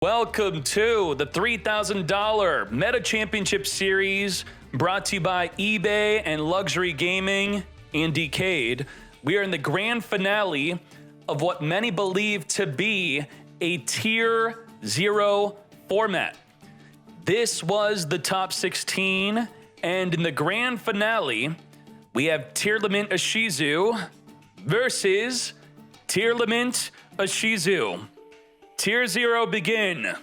Welcome to the $3,000 Meta Championship Series brought to you by eBay and Luxury Gaming and Dkayed. We are in the grand finale of what many believe to be a Tier 0 format. This was the top 16, and in the grand finale, we have Tearlament Ishizu versus Tearlament Ishizu. Tier 0 begin.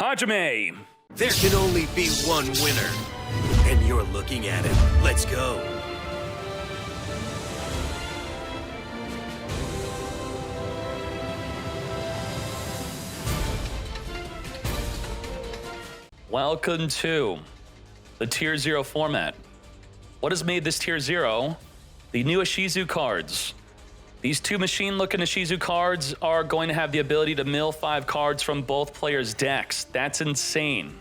Hajime. There can only be one winner, and you're looking at it. Let's go. Welcome to the Tier 0 format. What has made this Tier 0? The new Ishizu cards. These two machine-looking Ishizu cards are going to have the ability to mill 5 cards from both players' decks. That's insane.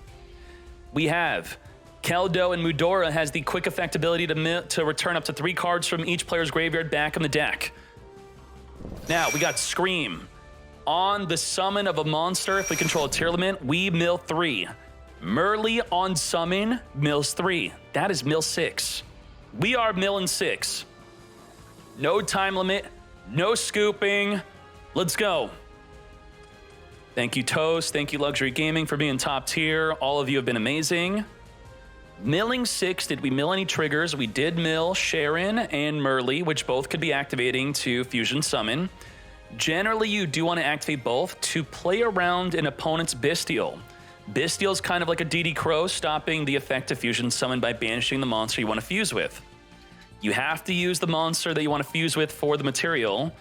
We have Keldo and Mudora has the quick effect ability to return up to 3 cards from each player's graveyard back in the deck. Now, we got Scream. On the summon of a monster, if we control a Tearlament, we mill 3. Merly on summon mills 3. That is mill 6. We are milling 6. No time limit. No scooping. Let's go. Thank you, Toast. Thank you, Luxury Gaming, for being top tier. All of you have been amazing. Milling 6. Did we mill any triggers? We did mill Sharon and Merly, which both could be activating to Fusion Summon. Generally, you do want to activate both to play around an opponent's Bestial. Bestial is kind of like a DD Crow, stopping the effect of Fusion Summon by banishing the monster you want to fuse with. You have to use the monster that you want to fuse with for the material.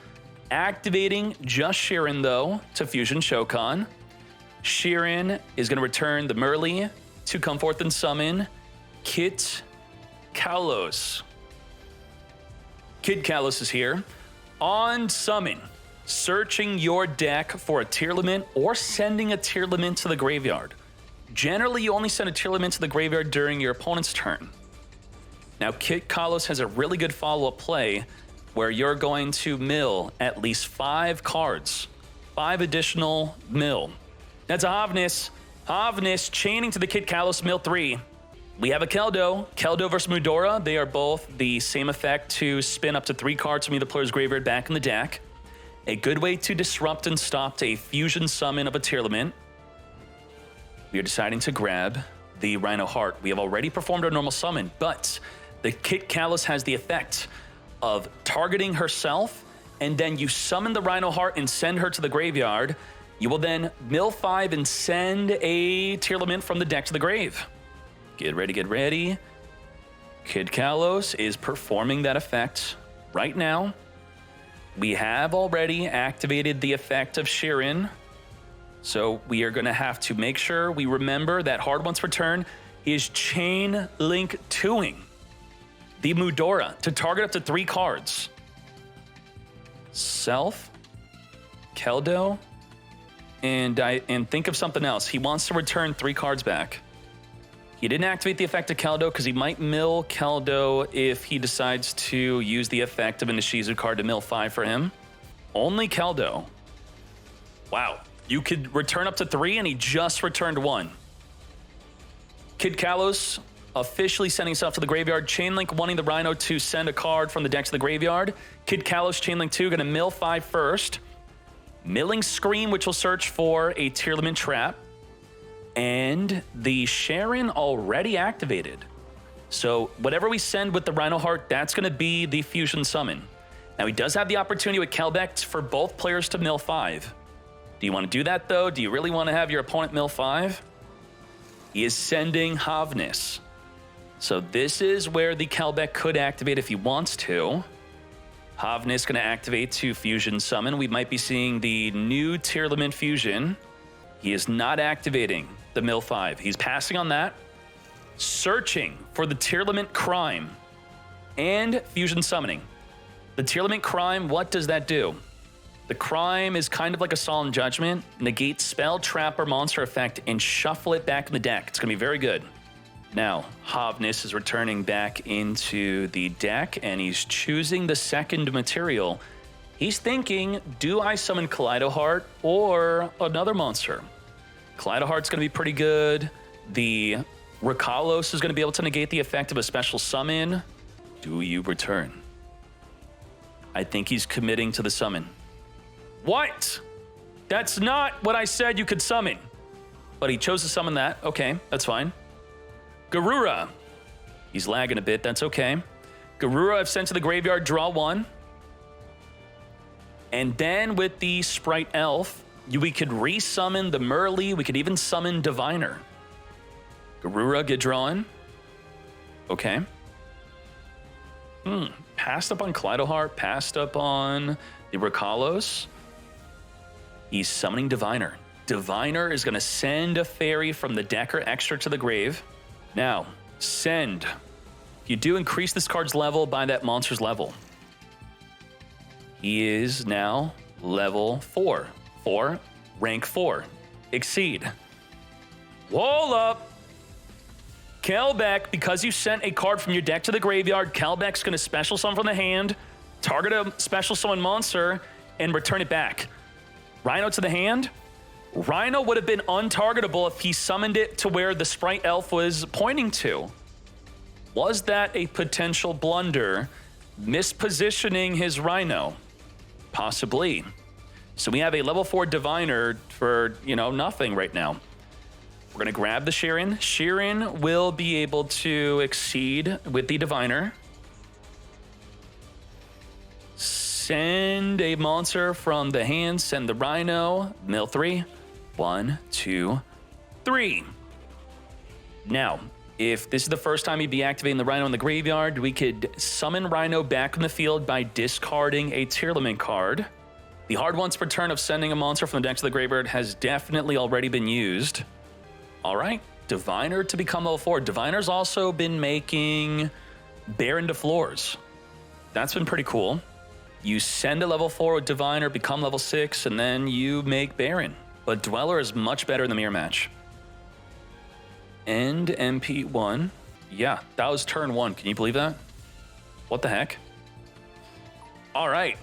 Activating just Sharon, though, to Fusion Shokan. Sharon is going to return the Merly to come forth and summon Kit Kalos. Kid Kalos is here. On summon, searching your deck for a Tearlament or sending a Tearlament to the graveyard. Generally, you only send a Tearlament to the graveyard during your opponent's turn. Now, Kit Kalos has a really good follow-up play where you're going to mill at least 5 cards. 5 additional mill. That's a Havnis. Havnis chaining to the Kit Kalos mill 3. We have a Keldo. Keldo versus Mudora. They are both the same effect to spin up to 3 cards from either player's graveyard back in the deck. A good way to disrupt and stop a Fusion Summon of a Tearlament. We are deciding to grab the Rhino Heart. We have already performed our normal summon, but the Kit Kalos has the effect of targeting herself, and then you summon the Rhino Heart and send her to the graveyard. You will then mill 5 and send a Tearlament from the deck to the grave. Get ready, get ready. Kit Kalos is performing that effect right now. We have already activated the effect of Sharon, so we are going to have to make sure we remember that hard once return is Chain Link 2ing the Mudora to target up to 3 cards. Self, Keldo, and think of something else. He wants to return 3 cards back. He didn't activate the effect of Keldo because he might mill Keldo if he decides to use the effect of an Ishizu card to mill 5 for him. Only Keldo. Wow. You could return up to 3 and he just returned 1. Kid Kalos officially sending himself to the graveyard. Chainlink wanting the Rhino to send a card from the deck to the graveyard. Kid Kalos, Chainlink 2, going to mill 5 first. Milling Scream, which will search for a Tearlament trap. And the Sharon already activated. So whatever we send with the Rhino Heart, that's going to be the Fusion Summon. Now he does have the opportunity with Kelbeck for both players to mill 5. Do you want to do that though? Do you really want to have your opponent mill 5? He is sending Havnis. So this is where the Kelbeck could activate if he wants to. Havnis going to activate to Fusion Summon. We might be seeing the new Tearlament Fusion. He is not activating the mill 5. He's passing on that. Searching for the Tearlament Crime and Fusion Summoning. The Tearlament Crime, what does that do? The Crime is kind of like a Solemn Judgment. Negate spell, trap, or monster effect and shuffle it back in the deck. It's going to be very good. Now, Havnis is returning back into the deck, and he's choosing the second material. He's thinking, do I summon Kaleido Heart or another monster? Kaleidoheart's going to be pretty good. The Rakalos is going to be able to negate the effect of a special summon. Do you return? I think he's committing to the summon. What? That's not what I said you could summon. But he chose to summon that. Okay, that's fine. Garura. He's lagging a bit. That's okay. Garura I've sent to the graveyard. Draw 1. And then with the Sprite Elf, we could resummon the Merly. We could even summon Diviner. Garura, get drawn. Okay. Passed up on Kaleidoheart. Passed up on the Rakalos. He's summoning Diviner. Diviner is going to send a fairy from the deck or extra to the grave. Now, send. You do increase this card's level by that monster's level. He is now level 4. Rank 4. Exceed. Hold up. Kelbeck, because you sent a card from your deck to the graveyard, Kelbeck's going to special summon from the hand, target a special summon monster, and return it back. Rhino to the hand. Rhino would have been untargetable if he summoned it to where the Sprite Elf was pointing to. Was that a potential blunder? Mispositioning his Rhino? Possibly. So we have a level 4 Diviner for, nothing right now. We're going to grab the Sheeran. Sheeran will be able to exceed with the Diviner. Send a monster from the hand. Send the Rhino. Mill 3. 1, 2, 3. Now, if this is the first time you'd be activating the Rhino in the graveyard, we could summon Rhino back in the field by discarding a Tearlament card. The hard once per turn of sending a monster from the deck to the graveyard has definitely already been used. All right, Diviner to become level 4. Diviner's also been making Baron to floors. That's been pretty cool. You send a level 4 with Diviner, become level 6, and then you make Baron. But Dweller is much better in the mirror match. End MP1. Yeah, that was turn 1. Can you believe that? What the heck? All right.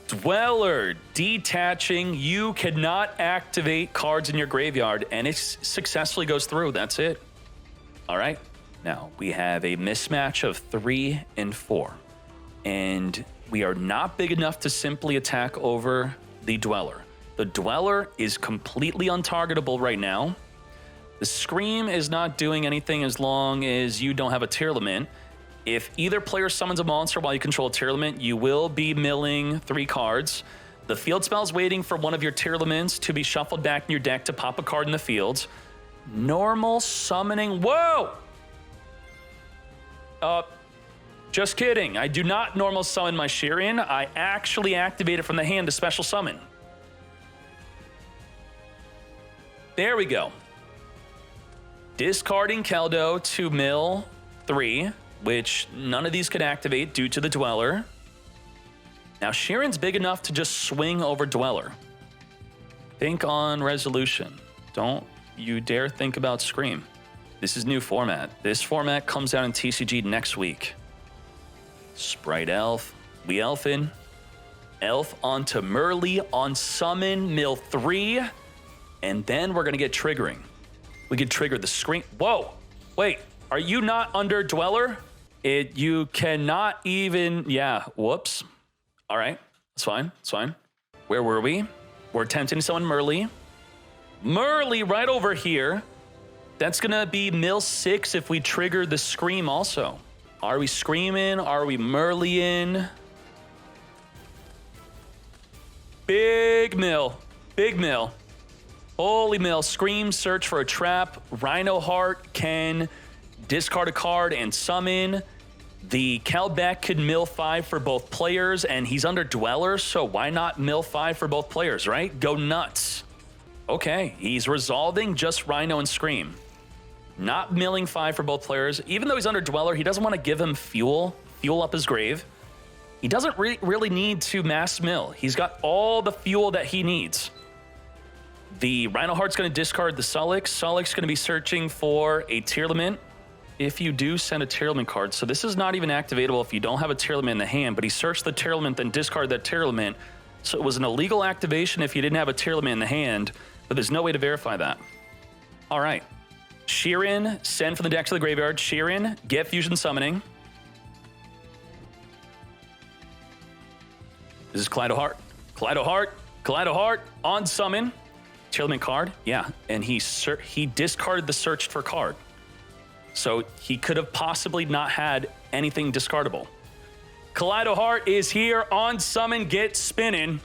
Dweller detaching. You cannot activate cards in your graveyard, and it successfully goes through. That's it. All right. Now, we have a mismatch of 3 and 4. And we are not big enough to simply attack over the Dweller. The Dweller is completely untargetable right now. The Scream is not doing anything as long as you don't have a Tearlament. If either player summons a monster while you control a Tearlament, you will be milling 3 cards. The field spell is waiting for one of your Tearlaments to be shuffled back in your deck to pop a card in the field. Normal summoning. Whoa! Just kidding. I do not normal summon my Sheeran. I actually activate it from the hand to special summon. There we go. Discarding Keldo to mill 3, which none of these could activate due to the Dweller. Now, Sheeran's big enough to just swing over Dweller. Think on Resolution. Don't you dare think about Scream. This is new format. This format comes out in TCG next week. Sprite Elf. We Elfin. Elf onto Merly on summon, mill 3. And then we're going to get triggering. We could trigger the Scream. Whoa. Wait. Are you not under Dweller? You cannot even... Yeah. Whoops. All right. That's fine. That's fine. Where were we? We're attempting to summon Merly. Merly right over here. That's going to be mill 6 if we trigger the Scream also. Are we Screaming? Are we Merly-in? Big mill. Big mill. Holy mill. Scream, search for a trap. Rhino Heart can discard a card and summon. The Kelbeck could mill 5 for both players, and he's under Dweller, so why not mill 5 for both players, right? Go nuts. Okay, he's resolving just Rhino and Scream. Not milling 5 for both players. Even though he's under Dweller, he doesn't want to give him fuel up his grave. He doesn't really need to mass mill. He's got all the fuel that he needs. The Rhino Heart's going to discard the Sulix. Sulix going to be searching for a Tearlament. If you do send a Tearlament card, so this is not even activatable if you don't have a Tearlament in the hand, but he searched the Tearlament, then discarded that Tearlament. So it was an illegal activation if you didn't have a Tearlament in the hand, but there's no way to verify that. All right. Sheeran, send from the deck to the graveyard. Sheeran, get Fusion Summoning. This is Kaleido Heart. Kaleido Heart. Kaleido Heart on summon. Tearlament card. Yeah, and he discarded the searched for card. So he could have possibly not had anything discardable. Kaleido Heart is here on summon. Get spinning.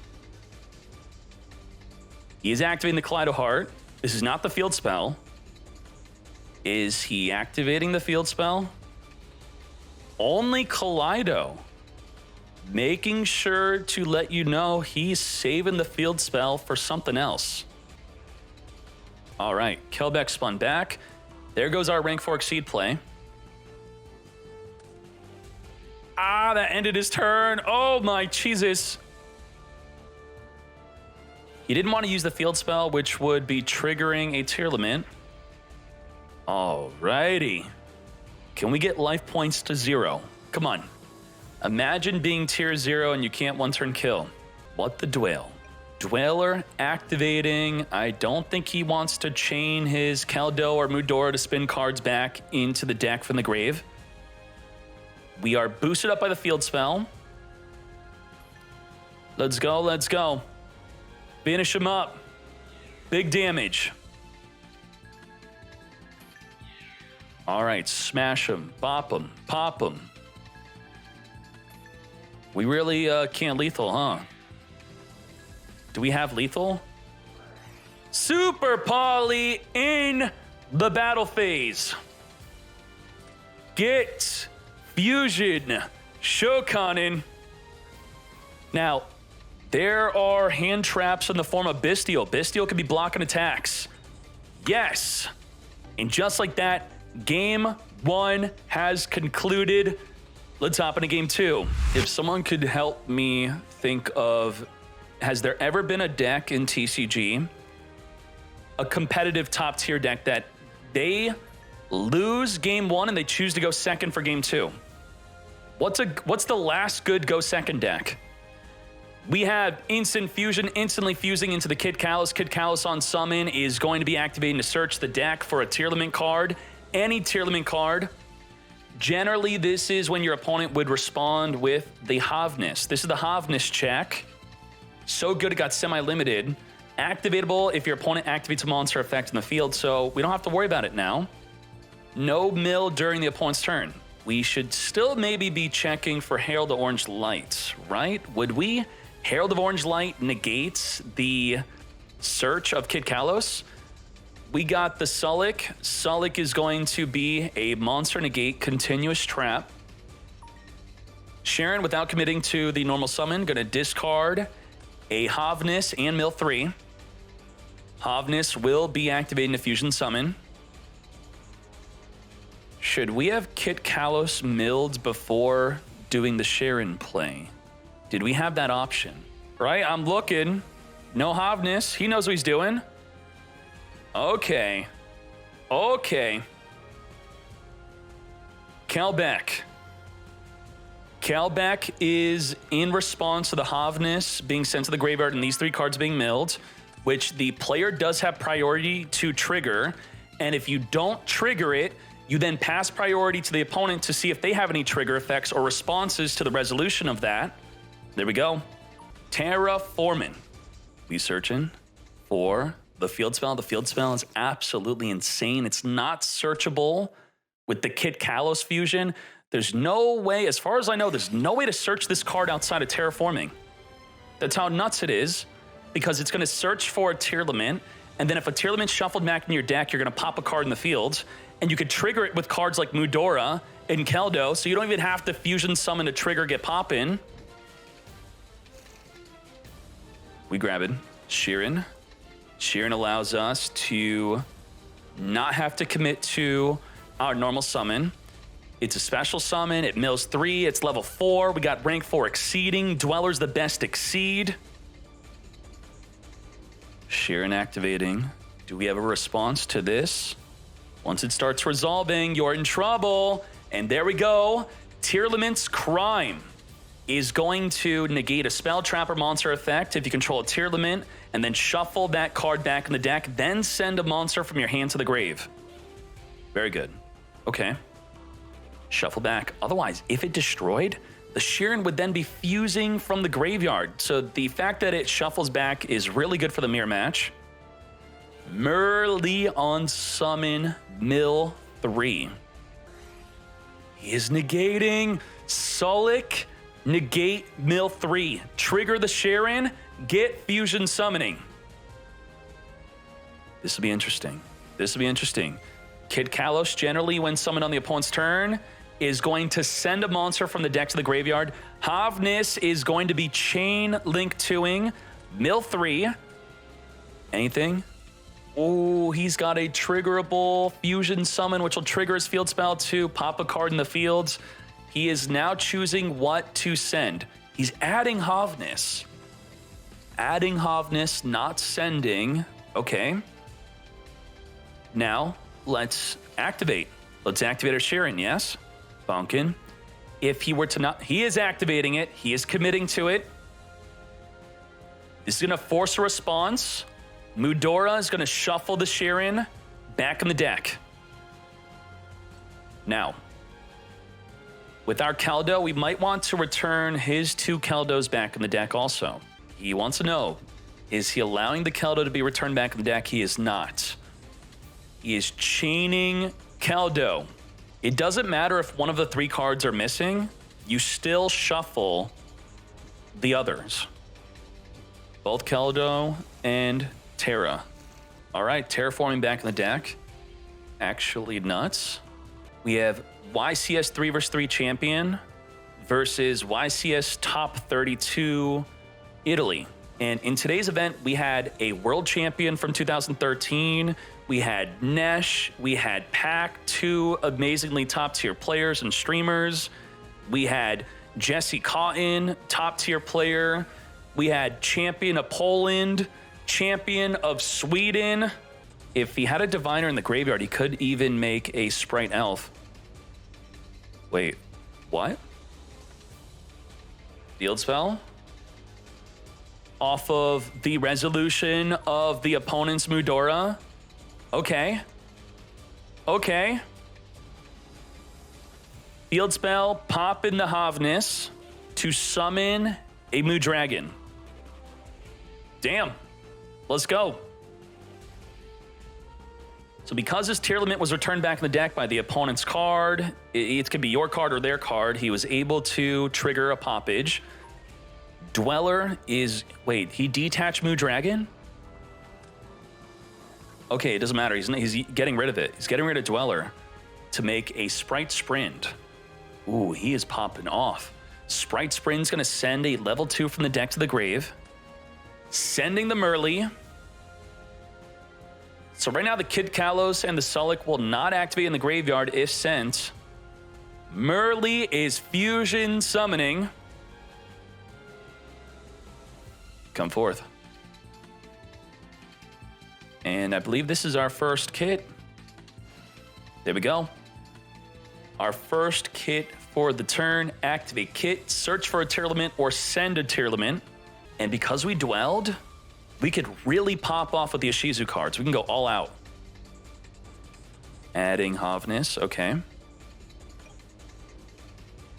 He is activating the Kaleido Heart. This is not the field spell. Is he activating the field spell? Only Kaleido. Making sure to let you know he's saving the field spell for something else. All right, Kelbeck spun back. There goes our rank 4 Exceed play. Ah, that ended his turn. Oh my Jesus. He didn't want to use the field spell, which would be triggering a Tearlament. Alrighty. Can we get life points to 0? Come on. Imagine being tier 0 and you can't one-turn kill. What the Dwale? Dweller activating. I don't think he wants to chain his Kaldo or Mudora to spin cards back into the deck from the grave. We are boosted up by the field spell. Let's go, let's go. Finish him up. Big damage. All right, smash him, bop him, pop him. We really can't lethal, huh? Do we have lethal? Super Poly in the battle phase. Get Fusion Shokanen. Now, there are hand traps in the form of Bestial. Bestial can be blocking attacks. Yes. And just like that, Game 1 has concluded. Let's hop into Game 2. If someone could help me think of, has there ever been a deck in TCG, a competitive top tier deck that they lose Game 1 and they choose to go second for Game 2? What's the last good go second deck? We have instant fusion, instantly fusing into the Kid Kalos. Kid Kalos on summon is going to be activating to search the deck for a Tearlament card. Any Tearlament card. Generally, this is when your opponent would respond with the Havness. This is the Havness check. So good it got semi-limited. Activatable if your opponent activates a monster effect in the field, so we don't have to worry about it now. No mill during the opponent's turn. We should still maybe be checking for Herald of Orange Light, right? Would we? Herald of Orange Light negates the search of Kid Kalos. We got the Sullick. Sullick is going to be a monster negate continuous trap. Sharon, without committing to the normal summon, going to discard a Havness and mill 3. Havness will be activating the fusion summon. Should we have Kit Kalos milled before doing the Sharon play? Did we have that option? Right, I'm looking. No Havness. He knows what he's doing. Okay. Okay. Kelbeck. Kelbeck is in response to the Havness being sent to the graveyard and these 3 cards being milled, which the player does have priority to trigger. And if you don't trigger it, you then pass priority to the opponent to see if they have any trigger effects or responses to the resolution of that. There we go. Terraforming. We searching for the field spell. The field spell is absolutely insane. It's not searchable with the Kit Kalos fusion. There's no way, as far as I know, there's no way to search this card outside of Terraforming. That's how nuts it is, because it's going to search for a Tearlament, and then if a Tearlament's shuffled back in your deck, you're going to pop a card in the field, and you could trigger it with cards like Mudora and Keldo, so you don't even have to fusion summon to trigger get poppin'. We grab it. Sheeran. Sheeran allows us to not have to commit to our normal summon. It's a special summon. It mills 3. It's level 4. We got rank 4 exceeding. Dweller's the best exceed. Sheeran activating. Do we have a response to this? Once it starts resolving, you're in trouble. And there we go. Tearlament's Crime. is going to negate a spell, trap, or monster effect if you control a tier limit, and then shuffle that card back in the deck, then send a monster from your hand to the grave. Very good. Okay. Shuffle back. Otherwise, if it destroyed, the Sheeran would then be fusing from the graveyard. So the fact that it shuffles back is really good for the mirror match. Merly on summon mill 3. He is negating Sulik. Negate mill 3. Trigger the Sheeran. Get fusion summoning. This will be interesting. This will be interesting. Kid Kalos, generally, when summoned on the opponent's turn, is going to send a monster from the deck to the graveyard. Havnis is going to be chain link 2ing mill 3. Anything? Oh, he's got a triggerable fusion summon, which will trigger his field spell to pop a card in the field. He is now choosing what to send. He's adding Havnis. Adding Havnis, not sending. Okay. Now, let's activate. Let's activate our Sheeran, yes? Bonkin. If he were to not... He is activating it. He is committing to it. This is going to force a response. Mudora is going to shuffle the Sheeran back in the deck. Now, with our Keldo, we might want to return his 2 Keldos back in the deck also. He wants to know, is he allowing the Keldo to be returned back in the deck? He is not. He is chaining Keldo. It doesn't matter if one of the 3 cards are missing. You still shuffle the others. Both Keldo and Terra. All right, terraforming back in the deck. Actually nuts. We have YCS 3 vs 3 champion versus YCS top 32 Italy. And in today's event, we had a world champion from 2013. We had Nesh. We had Pac, 2 amazingly top tier players and streamers. We had Jesse Cotton, top tier player. We had champion of Poland, champion of Sweden. If he had a diviner in the graveyard, he could even make a sprite elf. Wait, what? Field spell? Off of the resolution of the opponent's Mudora? Okay. Okay. Field spell, pop in the Havnis to summon a Mood Dragon. Damn. Let's go. So because his tier limit was returned back in the deck by the opponent's card, it could be your card or their card, he was able to trigger a poppage. Dweller is... Wait, he detached Mood Dragon? Okay, it doesn't matter. He's getting rid of it. He's getting rid of Dweller to make a Sprite Sprint. Ooh, he is popping off. Sprite Sprint's going to send a level 2 from the deck to the grave. Sending the Merly. So right now, the Kid Kalos and the Sulik will not activate in the graveyard if sent. Merly is fusion summoning. Come forth. And I believe this is our first kit. There we go. Our first kit for the turn. Activate kit, search for a tier limit, or send a tier limit. And because we dwelled, we could really pop off with the Ishizu cards. We can go all out. Adding Havnis, okay.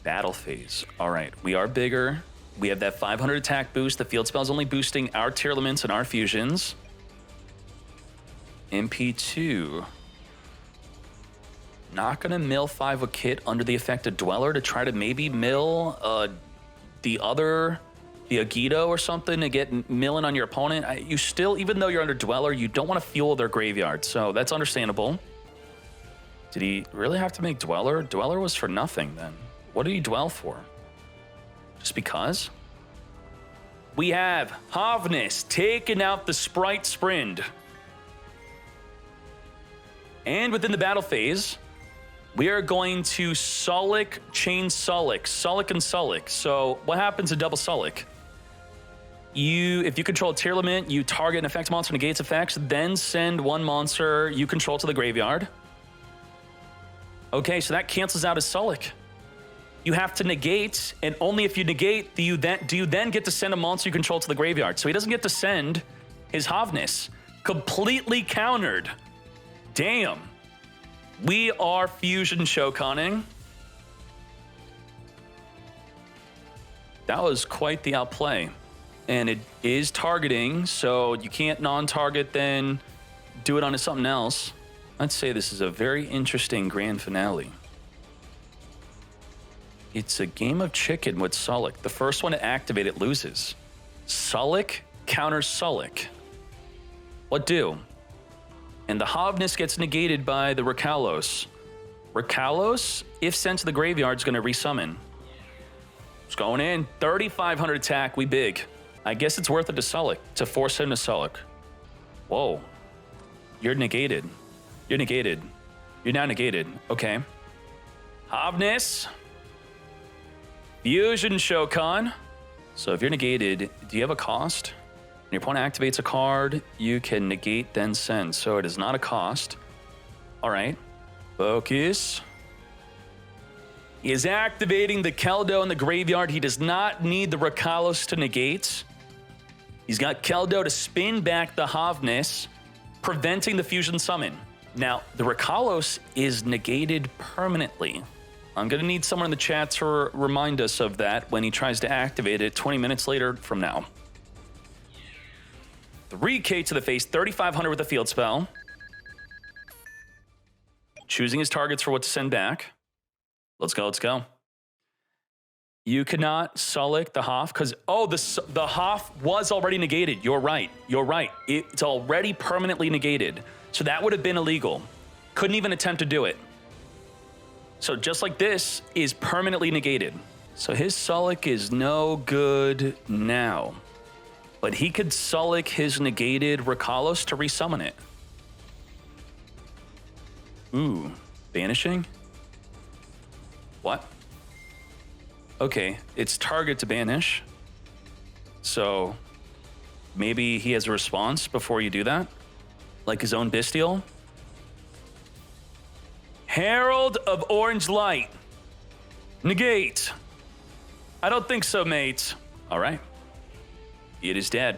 Battle phase. All right, we are bigger. We have that 500 attack boost. The field spell is only boosting our tier limits and our fusions. MP2. Not gonna mill 5 a kit under the effect of Dweller to try to maybe mill the yugioh or something to get milling on your opponent. You still, even though you're under Dweller, you don't want to fuel their graveyard, so that's understandable. Did he really have to make Dweller? Dweller was for nothing then. What did he dwell for? Just because? We have Havnis taking out the Sprite Sprint. And within the battle phase, we are going to Sulik, chain Sulik, Sulik and Sulik. So what happens in double Sulik? If you control a tier limit, you target an effect monster, negates effects, then send one monster you control to the graveyard. Okay, so that cancels out his Sulik. you have to negate, and only if you negate do you then get to send a monster you control to the graveyard. So he doesn't get to send his Havnis. Completely countered. Damn. We are fusion Shokaning. That was quite the outplay. And it is targeting, so you can't non-target then do it onto something else. I'd say this is a very interesting grand finale. It's a game of chicken with Sullick. The first one to activate it loses. Sullick counters Sullick. What do? And the Havnis gets negated by the Rakalos. Rakalos, if sent to the graveyard, is going to resummon. It's going in. 3,500 attack. We big. I guess it's worth it to Sullick, to force him to Sullick. Whoa. You're negated. You're negated. You're now negated. Okay. Havnis. Fusion Shokan. So if you're negated, do you have a cost? When your opponent activates a card, you can negate, then send. So it is not a cost. All right. Focus. He is activating the Keldo in the graveyard. He does not need the Rakalos to negate. He's got Keldo to spin back the Havnis, preventing the fusion summon. Now, the Rakalos is negated permanently. I'm going to need someone in the chat to remind us of that when he tries to activate it 20 minutes later from now. 3K to the face, 3,500 with a field spell. Choosing his targets for what to send back. Let's go, let's go. You cannot Sullick the Hoff because, oh, the Hoff was already negated. You're right, you're right. It's already permanently negated. So that would have been illegal. Couldn't even attempt to do it. So just like this is permanently negated. So his Sullick is no good now. But he could Sullick his negated Rakalos to resummon it. Ooh, banishing? What? Okay, it's target to banish. So maybe he has a response before you do that? Like his own Bestial? Herald of Orange Light. Negate. I don't think so, mate. All right. It is dead.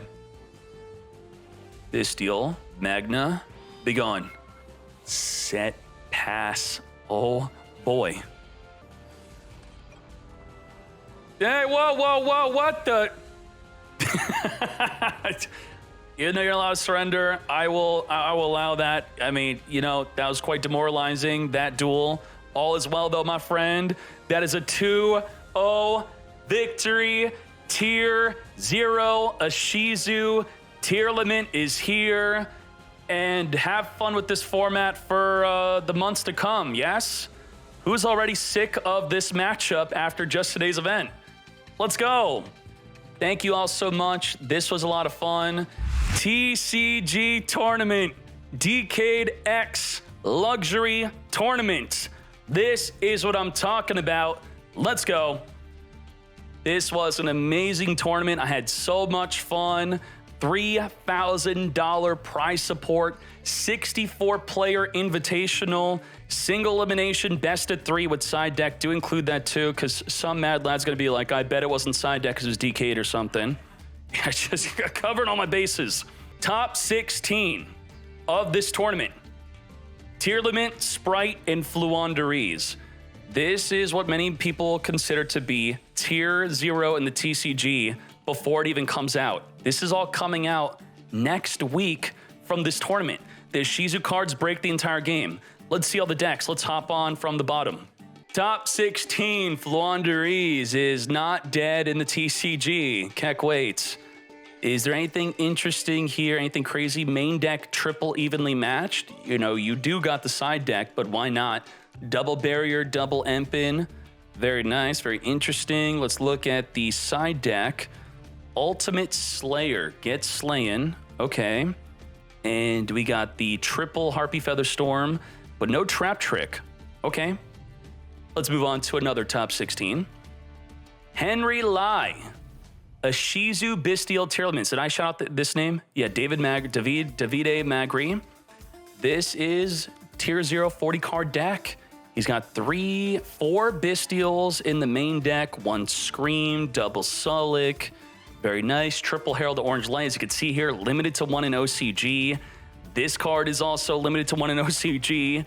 Bestial, Magna, begone. Set, pass. Oh boy. Hey, whoa, whoa, whoa, what the? You know you're allowed to surrender. I will allow that. I mean, you know, that was quite demoralizing, that duel. All is well, though, my friend. That is a 2-0 victory. Tier 0, Ashizu. Tier limit is here. And have fun with this format for the months to come, yes? Who's already sick of this matchup after just today's event? Let's go. Thank you all so much. This was a lot of fun. TCG tournament, Dkayed X luxury tournament. This is what I'm talking about. Let's go. This was an amazing tournament. I had so much fun. $3,000 prize support, 64-player invitational, single elimination, best of 3 with side deck. Do include that too, because some mad lad's gonna be like, I bet it wasn't side deck because it was Dkayed or something. I just covered all my bases. Top 16 of this tournament. Tier limit, Sprite, and Fluanderies. This is what many people consider to be tier 0 in the TCG before it even comes out. This is all coming out next week from this tournament. The Shizu cards break the entire game. Let's see all the decks. Let's hop on from the bottom. Top 16, Fluanderies is not dead in the TCG. Keck waits. Is there anything interesting here? Anything crazy? Main deck triple evenly matched? You know, you do got the side deck, but why not? Double barrier, double Empin. Very nice, very interesting. Let's look at the side deck. Ultimate Slayer, get slayin'. Okay. And we got the triple Harpy Feather Storm, but no Trap Trick. Okay. Let's move on to another top 16. Henry Lai. Ashizu Bestial tier limits. Did I shout out this name? Yeah, Davide Magri. This is tier 0 40 card deck. He's got 4 Bestials in the main deck, 1 Scream, double Sulic. Very nice. Triple Herald Orange Light, as you can see here, limited to 1 in OCG. This card is also limited to 1 in OCG.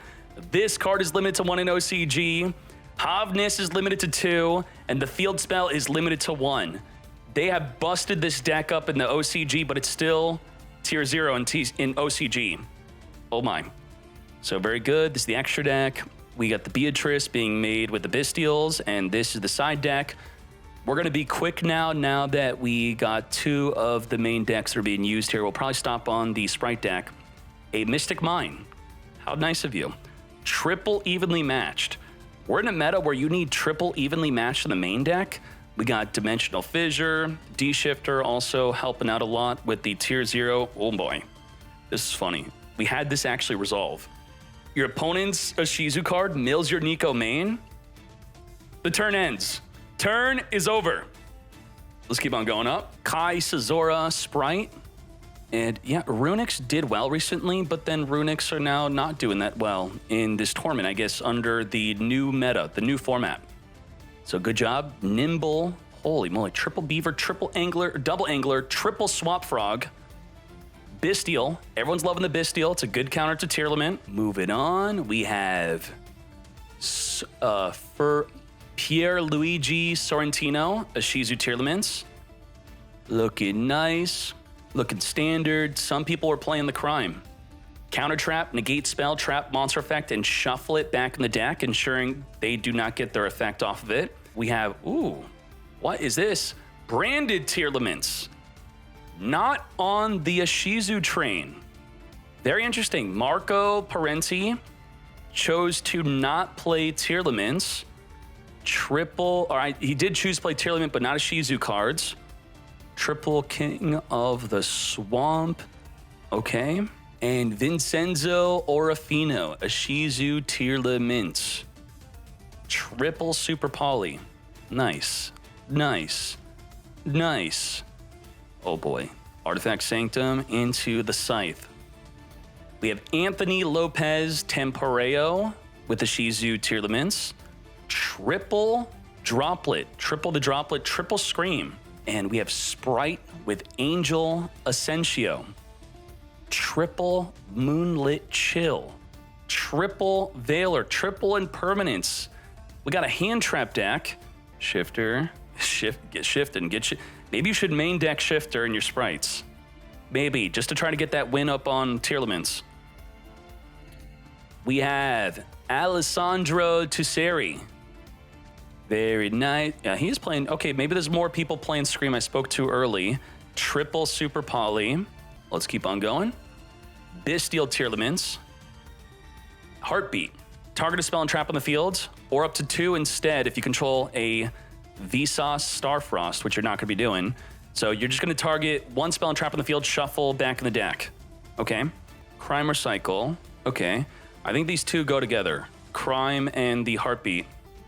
This card is limited to 1 in OCG. Havnis is limited to 2, and the Field Spell is limited to 1. They have busted this deck up in the OCG, but it's still tier 0 in OCG. Oh my. So very good. This is the extra deck. We got the Beatrice being made with the Bestials, and this is the side deck. We're going to be quick now that we got 2 of the main decks that are being used here. We'll probably stop on the Sprite deck. A Mystic Mine. How nice of you. Triple evenly matched. We're in a meta where you need triple evenly matched in the main deck. We got Dimensional Fissure, D-Shifter also helping out a lot with the tier 0. Oh boy, this is funny. We had this actually resolve. Your opponent's Ashizu card mills your Nico main. The turn ends. Turn is over. Let's keep on going up. Kai Sazora Sprite. And yeah, Runix did well recently, but then Runix are now not doing that well in this tournament, I guess, under the new meta, the new format. So good job. Nimble. Holy moly. Triple Beaver, triple Angler, double Angler, triple Swap Frog. Bestial. Everyone's loving the Bestial. It's a good counter to Tearlament. Moving on, we have for Pierluigi Sorrentino, Ashizu Tearlaments. Looking nice. Looking standard. Some people were playing the Crime. Counter Trap, Negate Spell, Trap Monster Effect, and shuffle it back in the deck, ensuring they do not get their effect off of it. We have, ooh, what is this? Branded Tearlaments. Not on the Ashizu train. Very interesting. Marco Parenti chose to not play Tearlaments. Triple, all right, he did choose to play Tearlament, but not Ashizu cards. Triple King of the Swamp. Okay. And Vincenzo Orofino, Ashizu Tearlaments. Triple Super Poly. Nice. Nice. Nice. Oh boy. Artifact Sanctum into the Scythe. We have Anthony Lopez Temporeo with the Ashizu Tearlaments. Triple Droplet. Triple the Droplet. Triple Scream. And we have Sprite with Angel Ascensio. Triple Moonlit Chill. Triple Veiler. Triple Impermanence. We got a Hand Trap deck. Shifter. Get shifted. Maybe you should main deck Shifter in your Sprites. Maybe, just to try to get that win up on Tearlaments. We have Alessandro Tusseri. Very nice. Yeah, he's playing. Okay, maybe there's more people playing Scream I spoke to early. Triple Super Poly. Let's keep on going. Bestial Tearlaments. Heartbeat. Target a spell and trap on the field, or up to 2 instead if you control a Vsauce Starfrost, which you're not going to be doing. So you're just going to target 1 spell and trap on the field, shuffle back in the deck. Okay. Crime or Cycle. Okay. I think these two go together. Crime and the Heartbeat.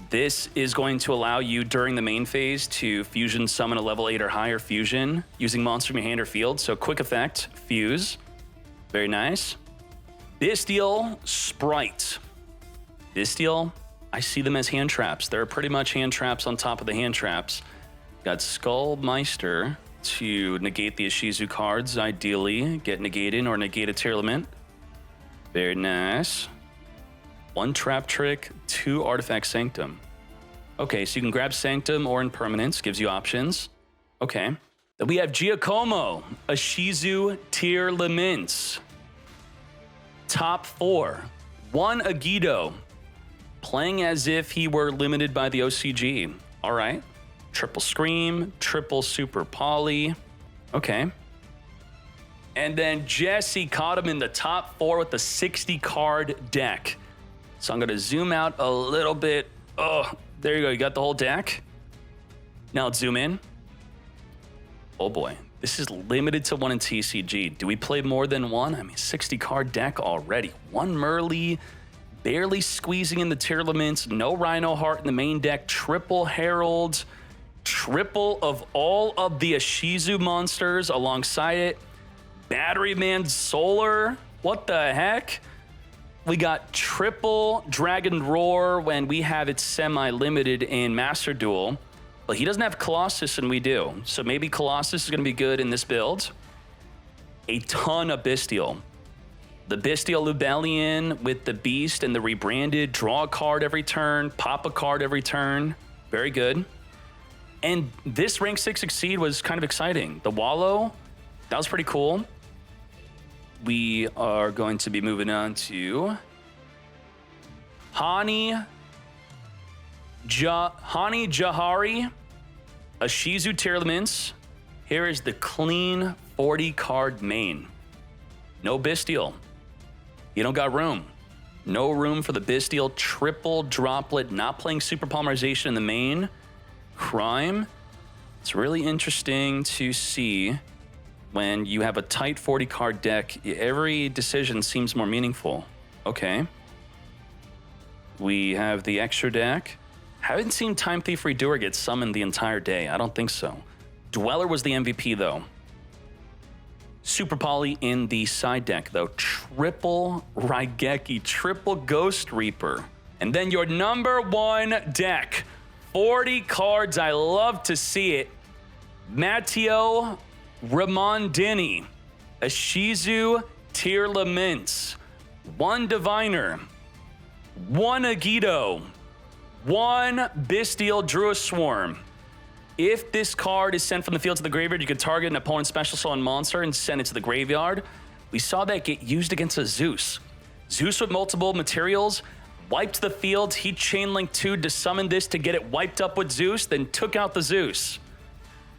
This is going to allow you during the main phase to fusion summon a level 8 or higher fusion using monster in your hand or field. So quick effect, fuse. Very nice. Bestial Sprite. Bestial, I see them as hand traps. They're pretty much hand traps on top of the hand traps. Got Skullmeister to negate the Ashizu cards, ideally. Get negated or negate a Tearlament. Very nice. 1 Trap Trick, 2 Artifact Sanctum. Okay, so you can grab Sanctum or Impermanence, gives you options. Okay. Then we have Giacomo, Ashizu Tearlaments. Top 4. 1 Agido, playing as if he were limited by the OCG. All right. Triple Scream, Triple Super Poly. Okay. And then Jesse caught him in the top 4 with the 60-card deck. So I'm going to zoom out a little bit. Oh, there you go. You got the whole deck. Now let's zoom in. Oh boy. This is limited to 1 in TCG. Do we play more than 1? I mean, 60-card deck already. 1 Merly, barely squeezing in the Tearlaments. No Rhino Heart in the main deck. Triple Herald. Triple of all of the Ashizu monsters alongside it. Battery Man Solar. What the heck? We got triple Dragon Roar when we have it semi-limited in Master Duel. But he doesn't have Colossus and we do. So maybe Colossus is going to be good in this build. A ton of Bestial. The Bestial Lubellion with the Beast and the rebranded. Draw a card every turn. Pop a card every turn. Very good. And this rank 6 Exceed was kind of exciting. The Wallow, that was pretty cool. We are going to be moving on to Hani Jahari, a Shizu Tearlaments. Here is the clean 40 card main. No Bestial. You don't got room. No room for the Bestial. Triple droplet, not playing Super Polymerization in the main. Crime. It's really interesting to see when you have a tight 40 card deck, every decision seems more meaningful. Okay. We have the extra deck. Haven't seen Time Thief Redoer get summoned the entire day. I don't think so. Dweller was the MVP though. Super Poly in the side deck though. Triple Raigeki, triple Ghost Reaper. And then your number one deck. 40 cards, I love to see it. Matteo Ramondini, a Shizu Tearlaments, 1 Diviner, 1 Yugioh, 1 Bestial Druid Swarm. If this card is sent from the field to the graveyard, you can target an opponent's special summon monster and send it to the graveyard. We saw that get used against a Zeus. Zeus with multiple materials, wiped the field, he chainlinked 2 to summon this to get it wiped up with Zeus, then took out the Zeus.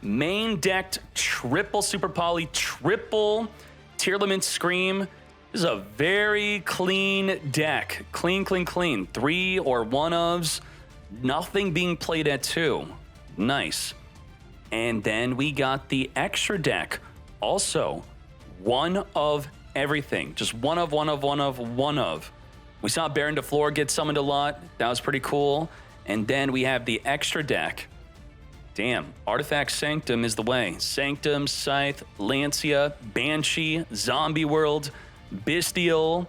Main decked triple Super Poly, triple Tearlaments Scream. This is a very clean deck. Clean, clean, clean. 3 or 1-ofs. Nothing being played at 2. Nice. And then we got the extra deck. Also, 1 of everything. Just 1 of, 1 of, 1 of, 1 of. We saw Baron de Flor get summoned a lot. That was pretty cool. And then we have the extra deck. Damn, Artifact Sanctum is the way. Sanctum, Scythe, Lancia, Banshee, Zombie World, Bestial,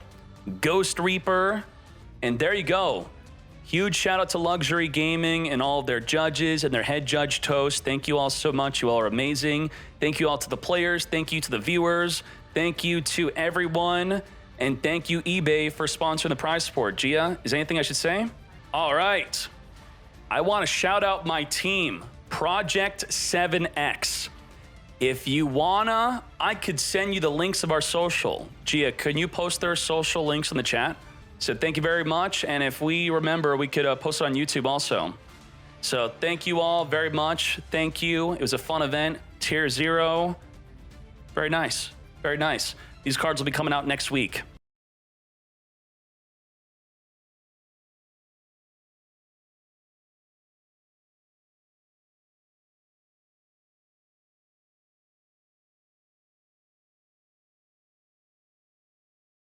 Ghost Reaper, and there you go. Huge shout out to Luxury Gaming and all of their judges and their head judge Toast. Thank you all so much. You all are amazing. Thank you all to the players. Thank you to the viewers. Thank you to everyone. And thank you eBay for sponsoring the prize support. Gia, is there anything I should say? All right. I want to shout out my team. Project 7X. If you wanna, I could send you the links of our social. Gia, can you post their social links in the chat? So thank you very much. And if we remember, we could post it on YouTube also. So thank you all very much. Thank you. It was a fun event. Tier 0. Very nice. Very nice. These cards will be coming out next week.